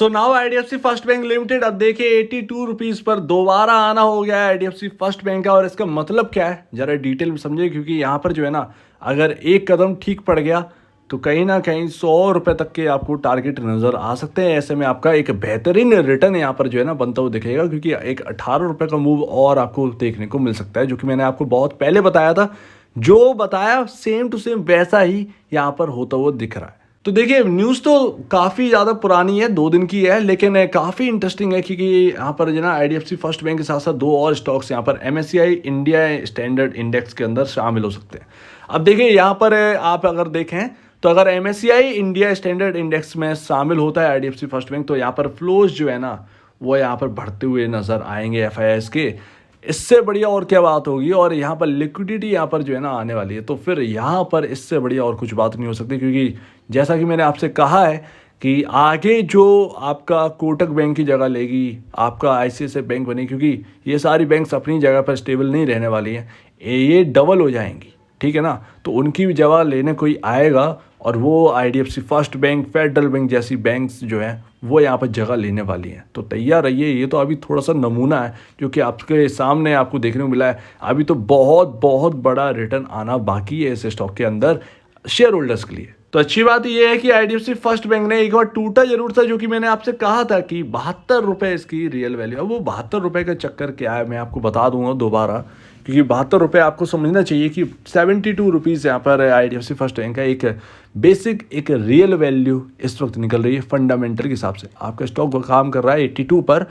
So now IDFC first bank limited अब देखिए 82 rupees पर दोबारा आना हो गया है आईडीएफसी फर्स्ट बैंक का। और इसका मतलब क्या है जरा डिटेल में समझिए, क्योंकि यहाँ पर जो है ना अगर एक कदम ठीक पड़ गया तो कहीं ना कहीं 100 रुपये तक के आपको टारगेट नज़र आ सकते हैं। ऐसे में आपका एक बेहतरीन रिटर्न यहाँ पर जो है ना बनता हुआ दिखेगा, क्योंकि एक 18 रुपये का मूव और आपको देखने को मिल सकता है, जो कि मैंने आपको बहुत पहले बताया था। जो बताया सेम टू सेम वैसा ही यहाँ पर होता हुआ दिख रहा है। तो देखिए न्यूज़ तो काफ़ी ज़्यादा पुरानी है, 2 दिन की है, लेकिन काफ़ी इंटरेस्टिंग है क्योंकि यहाँ पर जो ना आईडीएफसी फर्स्ट बैंक के साथ साथ 2 और स्टॉक्स यहाँ पर एमएससीआई इंडिया स्टैंडर्ड इंडेक्स के अंदर शामिल हो सकते हैं। अब देखिए यहाँ पर आप अगर देखें तो अगर एमएससीआई इंडिया स्टैंडर्ड इंडेक्स में शामिल होता है आईडीएफसी फर्स्ट बैंक, तो यहाँ पर फ्लोज जो है ना वो यहाँ पर बढ़ते हुए नज़र आएंगे एफआईआईस के। इससे बढ़िया और क्या बात होगी, और यहाँ पर लिक्विडिटी यहाँ पर जो है ना आने वाली है, तो फिर यहाँ पर इससे बढ़िया और कुछ बात नहीं हो सकती। क्योंकि जैसा कि मैंने आपसे कहा है कि आगे जो आपका कोटक बैंक की जगह लेगी, आपका आईसीआईसीआई बैंक बनेगी, क्योंकि ये सारी बैंक्स अपनी जगह पर स्टेबल नहीं रहने वाली हैं, ये डबल हो जाएंगी, ठीक है ना। तो उनकी भी जगह लेने कोई आएगा और वो IDFC first bank, federal bank जैसी बैंक्स जो हैं वो यहाँ पर जगह लेने वाली हैं। तो तैयार रहिए, ये तो अभी थोड़ा सा नमूना है जो कि आपके सामने आपको देखने को मिला है। अभी तो बहुत बहुत बड़ा रिटर्न आना बाकी है इस स्टॉक के अंदर शेयर होल्डर्स के लिए। तो अच्छी बात यह है कि आईडीएफसी फर्स्ट बैंक ने एक बार टूटा जरूर था, जो कि मैंने आपसे कहा था कि 72 रुपये इसकी रियल वैल्यू। अब वो 72 रुपये का चक्कर क्या है मैं आपको बता दूंगा दोबारा, क्योंकि 72 रुपये आपको समझना चाहिए कि 72 रुपीज़ यहाँ पर आईडीएफसी फर्स्ट बैंक का एक बेसिक एक रियल वैल्यू इस वक्त निकल रही है फंडामेंटल के हिसाब से। आपका स्टॉक काम कर रहा है 82 पर,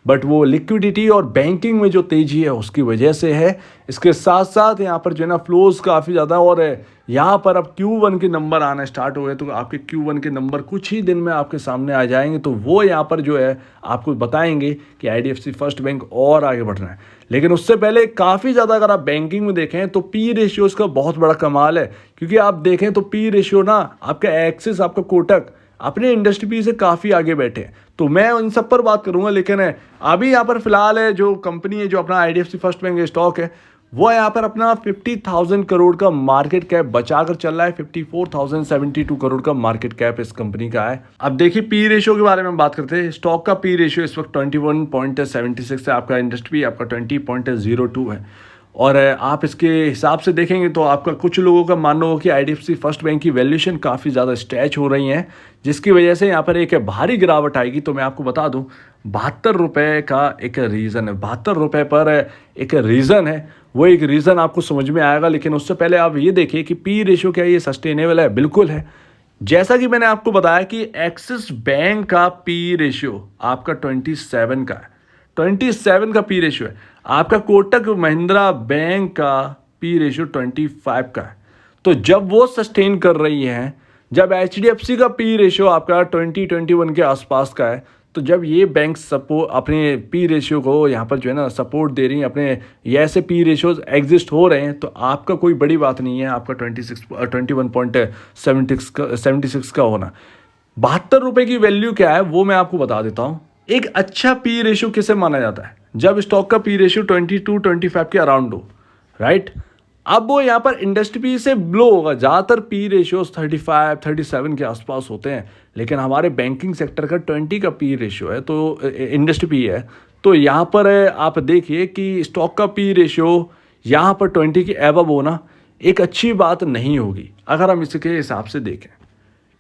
बट वो लिक्विडिटी और बैंकिंग में जो तेज़ी है उसकी वजह से है। इसके साथ साथ यहाँ पर जो है ना फ्लोज काफ़ी ज़्यादा, और यहाँ पर अब Q1 के नंबर आना स्टार्ट हो गए, तो आपके Q1 के नंबर कुछ ही दिन में आपके सामने आ जाएंगे, तो वो यहाँ पर जो है आपको बताएंगे कि आईडीएफसी फर्स्ट बैंक और आगे बढ़ रहा है। लेकिन उससे पहले काफ़ी ज़्यादा अगर आप बैंकिंग में देखें तो पी रेशियोज़ का बहुत बड़ा कमाल है, क्योंकि आप देखें तो पी रेशियो ना आपका एक्सिस, आपका कोटक अपने इंडस्ट्री पी से काफ़ी आगे बैठे हैं। तो मैं उन सब पर बात करूंगा, लेकिन अभी यहाँ पर फिलहाल है जो कंपनी है, जो अपना आईडीएफसी फर्स्ट बैंक स्टॉक है, वो यहाँ पर अपना 50,000 करोड़ का मार्केट कैप बचाकर चल रहा है। 54,072 करोड़ का मार्केट कैप इस कंपनी का है। अब देखिए पी रेशियो के बारे में बात करते हैं। स्टॉक का पी रेशियो इस वक्त 21.76 है, आपका इंडस्ट्री आपका 20.02 है। और आप इसके हिसाब से देखेंगे तो आपका कुछ लोगों का मानना हो कि आईडीएफसी फर्स्ट बैंक की वैल्यूएशन काफ़ी ज़्यादा स्ट्रेच हो रही हैं, जिसकी वजह से यहाँ पर एक भारी गिरावट आएगी। तो मैं आपको बता दूं 72 रुपये का एक रीज़न है, 72 रुपये पर एक रीज़न है, वो एक रीज़न आपको समझ में आएगा। लेकिन उससे पहले आप ये देखिए कि पी रेशियो क्या ये सस्टेनेबल है? बिल्कुल है। जैसा कि मैंने आपको बताया कि एक्सिस बैंक का पी रेशियो आपका 27 का है, 27 का पी रेशियो है। आपका कोटक महिंद्रा बैंक का पी रेशियो 25 का है। तो जब वो सस्टेन कर रही हैं, जब एचडीएफसी का पी रेशियो आपका 20-21 के आसपास का है, तो जब ये बैंक सपोर्ट अपने पी रेशियो को यहाँ पर जो है ना सपोर्ट दे रही हैं, अपने ये ऐसे पी रेशियोज एग्जिस्ट हो रहे हैं, तो आपका कोई बड़ी बात नहीं है आपका 21.76 का होना। 72 रुपये की वैल्यू क्या है वो मैं आपको बता देता हूँ। एक अच्छा पी रेशियो किसे माना जाता है? जब स्टॉक का पी रेशियो 22-25 के अराउंड हो, राइट। अब वो यहाँ पर इंडस्ट्री पी से ब्लो होगा। ज़्यादातर पी रेशियोज 35-37 के आसपास होते हैं, लेकिन हमारे बैंकिंग सेक्टर का 20 का पी रेशियो है, तो इंडस्ट्री पी है। तो यहाँ पर आप देखिए कि स्टॉक का पी रेशियो यहाँ पर 20 के एबव होना एक अच्छी बात नहीं होगी अगर हम इसके हिसाब से देखें,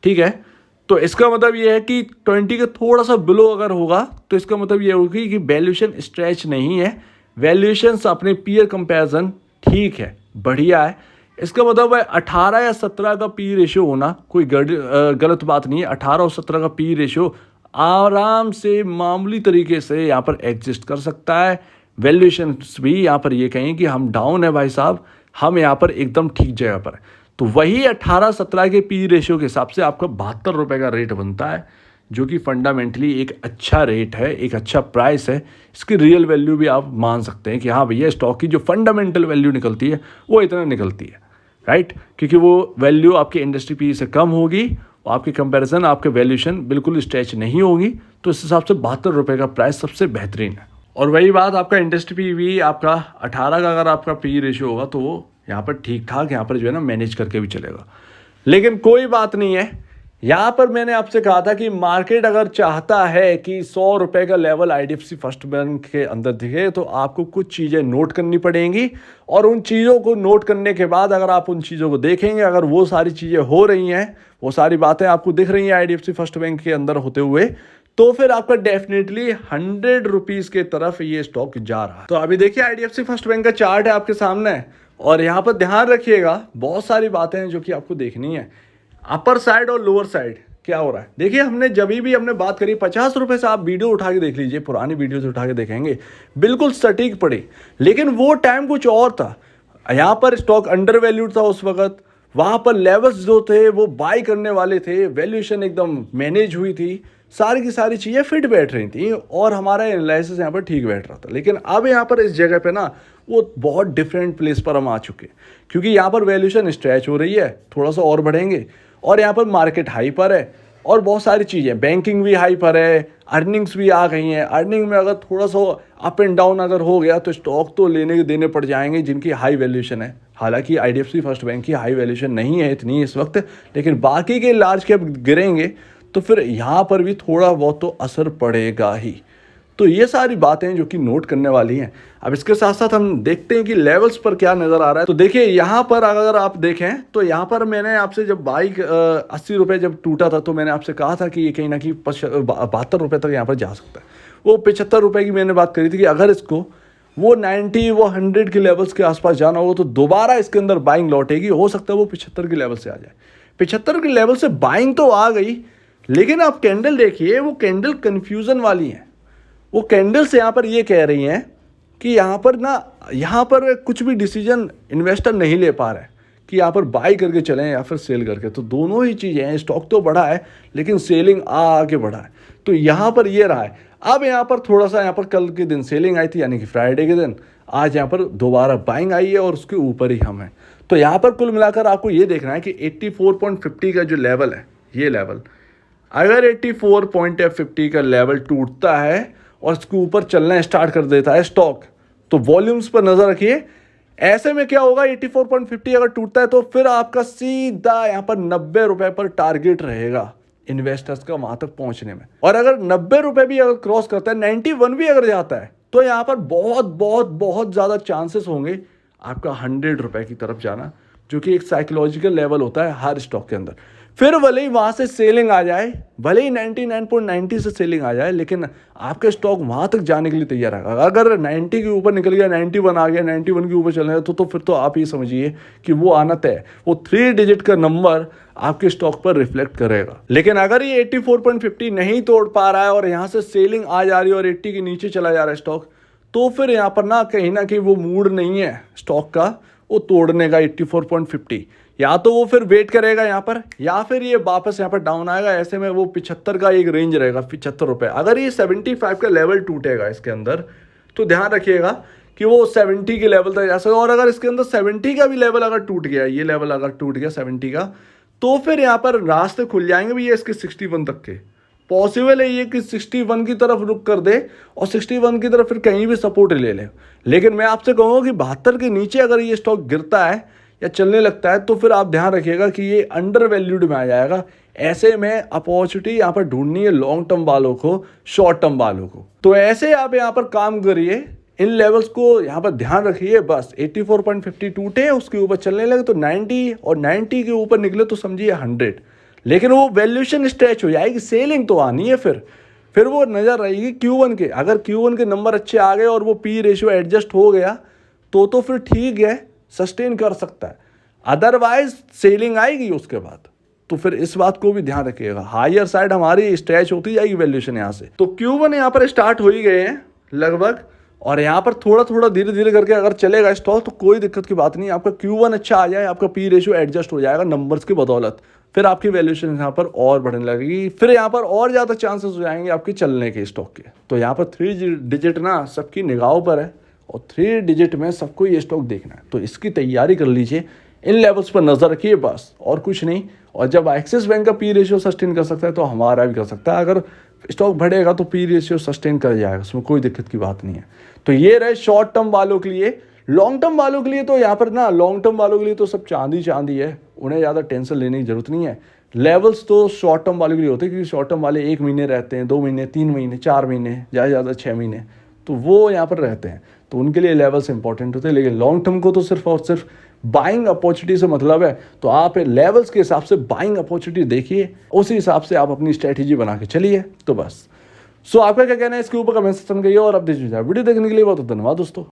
ठीक है। तो इसका मतलब ये है कि 20 का थोड़ा सा बिलो अगर होगा तो इसका मतलब ये होगी कि वैल्यूएशन स्ट्रेच नहीं है, वैल्यूएशंस अपने पीयर कंपैरिजन ठीक है, बढ़िया है। इसका मतलब है 18 या 17 का पी रेशियो होना कोई गलत बात नहीं है। 18 और 17 का पी रेशियो आराम से मामूली तरीके से यहाँ पर एग्जिस्ट कर सकता है। वैल्यूएशंस भी यहाँ पर ये कहें कि हम डाउन है भाई साहब, हम यहाँ पर एकदम ठीक जगह पर है। तो वही 18-17 के पी रेशियो के हिसाब से आपका 72 रुपये का रेट बनता है, जो कि फंडामेंटली एक अच्छा रेट है, एक अच्छा प्राइस है। इसकी रियल वैल्यू भी आप मान सकते हैं कि हाँ भैया स्टॉक की जो फंडामेंटल वैल्यू निकलती है वो इतना निकलती है, राइट। क्योंकि वो वैल्यू आपके इंडस्ट्री पी से कम होगी, आपके कंपैरिजन आपके वैल्यूएशन बिल्कुल स्ट्रेच नहीं होगी। तो इस हिसाब से 72 रुपये का प्राइस सबसे बेहतरीन है। और वही बात आपका इंडस्ट्री पी भी आपका 18 का अगर आपका पी रेशियो होगा तो वो यहाँ पर ठीक ठाक यहाँ पर जो है ना मैनेज करके भी चलेगा। लेकिन कोई बात नहीं है, यहाँ पर मैंने आपसे कहा था कि मार्केट अगर चाहता है कि 100 रुपए का लेवल आईडीएफसी फर्स्ट बैंक के अंदर दिखे तो आपको कुछ चीज़ें नोट करनी पड़ेंगी, और उन चीज़ों को नोट करने के बाद अगर आप उन चीज़ों को देखेंगे, अगर वो सारी चीज़ें हो रही हैं, वो सारी बातें आपको दिख रही हैं आईडीएफसी फर्स्ट बैंक के अंदर होते हुए, तो फिर आपका डेफिनेटली 100 रुपीज के तरफ ये स्टॉक जा रहा है। तो अभी देखिए आईडीएफसी फर्स्ट बैंक का चार्ट है आपके सामने, और यहाँ पर ध्यान रखिएगा बहुत सारी बातें हैं जो कि आपको देखनी है। अपर साइड और लोअर साइड क्या हो रहा है, देखिए हमने जब भी हमने बात करी 50 रुपए से, आप वीडियो उठा के देख लीजिए, पुरानी वीडियो से उठा के देखेंगे बिल्कुल सटीक पड़ी, लेकिन वो टाइम कुछ और था। यहाँ पर स्टॉक अंडर वैल्यूड था उस वक्त, वहाँ पर लेवल्स जो थे वो बाई करने वाले थे, वैल्यूएशन एकदम मैनेज हुई थी, सारी की सारी चीज़ें फिट बैठ रही थी और हमारा एनालिसिस यहाँ पर ठीक बैठ रहा था। लेकिन अब यहाँ पर इस जगह पे ना वो बहुत डिफरेंट प्लेस पर हम आ चुके हैं, क्योंकि यहाँ पर वैल्यूएशन स्ट्रेच हो रही है, थोड़ा सा और बढ़ेंगे, और यहाँ पर मार्केट हाई पर है, और बहुत सारी चीज़ें, बैंकिंग भी हाई पर है, अर्निंग्स भी आ गई हैं। अर्निंग में अगर थोड़ा सा अप एंड डाउन अगर हो गया तो स्टॉक तो लेने के देने पड़ जाएंगे जिनकी हाई वैल्यूएशन है। हालांकि आईडीएफसी फर्स्ट बैंक की हाई वैल्यूएशन नहीं है इतनी इस वक्त, लेकिन बाकी के लार्ज कैप गिरेंगे तो फिर यहाँ पर भी थोड़ा बहुत तो असर पड़ेगा ही। तो ये सारी बातें जो कि नोट करने वाली हैं। अब इसके साथ साथ हम देखते हैं कि लेवल्स पर क्या नज़र आ रहा है। तो देखिए यहाँ पर अगर आप देखें तो यहाँ पर मैंने आपसे जब बाइक 80 रुपये जब टूटा था तो मैंने आपसे कहा था कि ये कहीं ना कहीं 72 रुपये तक यहाँ पर जा सकता है। वो 75 रुपये की मैंने बात करी थी कि अगर इसको वो 90 वो 100 के लेवल्स के आसपास जाना होगा तो दोबारा इसके अंदर बाइंग लौटेगी, हो सकता है वो 75 के लेवल से आ जाए। 75 के लेवल से बाइंग तो आ गई, लेकिन आप कैंडल देखिए, वो कैंडल कन्फ्यूज़न वाली हैं। वो कैंडल्स यहाँ पर ये कह रही हैं कि यहाँ पर कुछ भी डिसीजन इन्वेस्टर नहीं ले पा रहे कि यहाँ पर बाई करके चलें या फिर सेल करके। तो दोनों ही चीज़ें हैं, स्टॉक तो बढ़ा है लेकिन सेलिंग आगे बढ़ा है। तो यहाँ पर ये रहा है। अब यहाँ पर थोड़ा सा, यहाँ पर कल के दिन सेलिंग आई थी यानी कि फ्राइडे के दिन, आज यहाँ पर दोबारा बाइंग आई है और उसके ऊपर ही हम हैं। तो यहाँ पर कुल मिलाकर आपको ये देखना है कि 84.50 का जो लेवल है, ये लेवल अगर 84.50 का लेवल टूटता है और इसके ऊपर चलना स्टार्ट कर देता है स्टॉक, तो वॉल्यूम्स पर नजर रखिए। ऐसे में क्या होगा, 84.50 अगर टूटता है तो फिर आपका सीधा यहाँ पर 90 रुपए पर टारगेट रहेगा इन्वेस्टर्स का वहां तक पहुंचने में। और अगर 90 रुपए भी अगर क्रॉस करता है, 91 भी अगर जाता है, तो यहाँ पर बहुत बहुत बहुत ज्यादा चांसेस होंगे आपका 100 रुपए की तरफ जाना, जो कि एक साइकोलॉजिकल लेवल होता है हर स्टॉक के अंदर। फिर भले ही वहाँ से सेलिंग आ जाए, भले ही 99.90 से सेलिंग आ जाए, लेकिन आपका स्टॉक वहाँ तक जाने के लिए तैयार है। अगर 90 के ऊपर निकल गया, 91 आ गया, 91 के ऊपर चल रहा है, तो फिर तो आप ये समझिए कि वो आना तय है। वो 3 डिजिट का नंबर आपके स्टॉक पर रिफ्लेक्ट करेगा। लेकिन अगर ये 84.50 नहीं तोड़ पा रहा है और यहाँ से सेलिंग आ जा रही है और 80 के नीचे चला जा रहा है स्टॉक, तो फिर यहाँ पर ना कहीं वो मूड नहीं है स्टॉक का वो तोड़ने का 84.50। या तो वो फिर वेट करेगा यहाँ पर, या फिर ये वापस यहाँ पर डाउन आएगा। ऐसे में वो 75 का एक रेंज रहेगा, 75 रुपये। अगर ये 75 का लेवल टूटेगा इसके अंदर, तो ध्यान रखिएगा कि वो 70 के लेवल तक जा सकता है। और अगर इसके अंदर 70 का भी लेवल अगर टूट गया, ये लेवल अगर टूट गया 70 का, तो फिर यहाँ पर रास्ते खुल जाएंगे भैया इसके 61 तक के। पॉसिबल है ये कि 61 की तरफ रुक कर दे और 61 की तरफ फिर कहीं भी सपोर्ट ले ले। लेकिन मैं आपसे कहूँगा कि 72 के नीचे अगर ये स्टॉक गिरता है या चलने लगता है, तो फिर आप ध्यान रखिएगा कि ये अंडर वैल्यूड में आ जाएगा। ऐसे में अपॉर्चुनिटी यहाँ पर ढूंढनी है लॉन्ग टर्म वालों को, शॉर्ट टर्म वालों को। तो ऐसे आप यहाँ पर काम करिए, इन लेवल्स को यहाँ पर ध्यान रखिए। बस 84.50 टूटे, उसके ऊपर चलने लगे तो 90, और 90 के ऊपर निकले तो समझिए 100। लेकिन वो वैल्यूएशन स्ट्रेच हो जाएगी, सेलिंग तो आनी है। फिर वो नज़र रहेगी Q1 के। अगर Q1 के नंबर अच्छे आ गए और वो पी रेशियो एडजस्ट हो गया तो फिर ठीक है, सस्टेन कर सकता है। अदरवाइज सेलिंग आएगी उसके बाद। तो फिर इस बात को भी ध्यान रखिएगा, हायर साइड हमारी स्ट्रेच होती जाएगी वैल्यूएशन यहाँ से। तो Q1 यहाँ पर स्टार्ट हो ही गए हैं लगभग, और यहाँ पर थोड़ा थोड़ा धीरे धीरे करके अगर चलेगा स्टॉक तो कोई दिक्कत की बात नहीं। आपका Q1 अच्छा आ जाए, आपका पी रेशियो एडजस्ट हो जाएगा नंबर्स की बदौलत, फिर आपकी वैल्यूएशन यहाँ पर और बढ़ने लगेगी। फिर यहाँ पर और ज़्यादा चांसेस हो जाएंगे आपके चलने के स्टॉक के। तो यहाँ पर 3 डिजिट ना सबकी निगाहों पर है, और 3 डिजिट में सबको ये स्टॉक देखना है। तो इसकी तैयारी कर लीजिए, इन लेवल्स पर नज़र रखिए बस, और कुछ नहीं। और जब एक्सिस बैंक का पी रेशियो सस्टेन कर सकता है तो हमारा भी कर सकता है। अगर स्टॉक बढ़ेगा तो पी रेशियो सस्टेन कर जाएगा, उसमें कोई दिक्कत की बात नहीं है। तो ये रहे शॉर्ट टर्म वालों के लिए। लॉन्ग टर्म वालों के लिए तो यहाँ पर ना, लॉन्ग टर्म वालों के लिए तो सब चांदी चांदी है, उन्हें ज़्यादा टेंशन लेने की जरूरत नहीं है। लेवल्स तो शॉर्ट टर्म वाले के लिए होते हैं, क्योंकि शॉर्ट टर्म वाले 1 महीने रहते हैं, 2 महीने, 3 महीने, 4 महीने, ज़्यादा ज़्यादा 6 महीने, तो वो यहाँ पर रहते हैं, तो उनके लिए लेवल्स इंपॉर्टेंट होते हैं। लेकिन लॉन्ग टर्म को तो सिर्फ और सिर्फ बाइंग अपॉर्चुनिटी से मतलब है, तो आप लेवल्स के हिसाब से बाइंग अपॉर्चुनिटी देखिए, उसी हिसाब से आप अपनी स्ट्रैटेजी बना के चलिए, तो बस। सो आपका क्या कहना है इसके ऊपर कमेंट सेक्शन में कहिए, और अब वीडियो देखने के लिए बहुत धन्यवाद दोस्तों।